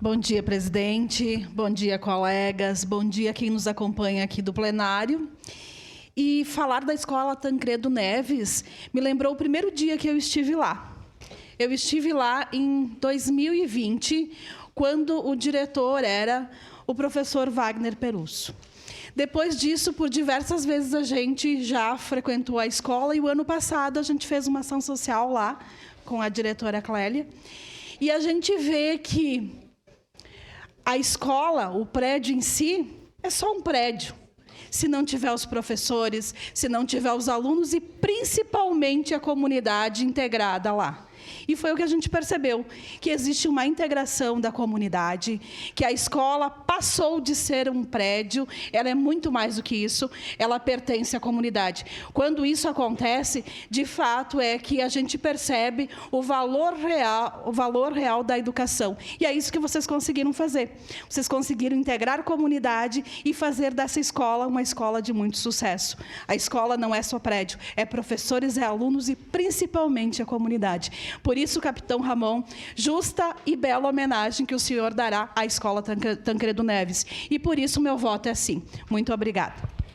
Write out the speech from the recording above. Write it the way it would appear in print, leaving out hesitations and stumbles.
Bom dia, presidente. Bom dia, colegas. Bom dia quem nos acompanha aqui do plenário. E falar da Escola Tancredo Neves me lembrou o primeiro dia que eu estive lá. Eu estive lá em 2020, quando o diretor era o professor Wagner Perusso. Depois disso, por diversas vezes, a gente já frequentou a escola, e o ano passado a gente fez uma ação social lá com a diretora Clélia. E a gente vê que a escola, o prédio em si, é só um prédio. Se não tiver os professores, se não tiver os alunos e, principalmente, a comunidade integrada lá. E foi o que a gente percebeu, que existe uma integração da comunidade, que a escola passou de ser um prédio, ela é muito mais do que isso, ela pertence à comunidade. Quando isso acontece, de fato, é que a gente percebe o valor real da educação. E é isso que vocês conseguiram fazer. Vocês conseguiram integrar a comunidade e fazer dessa escola uma escola de muito sucesso. A escola não é só prédio, é professores, é alunos e, principalmente, a comunidade. Por isso, capitão Ramon, justa e bela homenagem que o senhor dará à Escola Tancredo Neves. E por isso, meu voto é sim. Muito obrigada.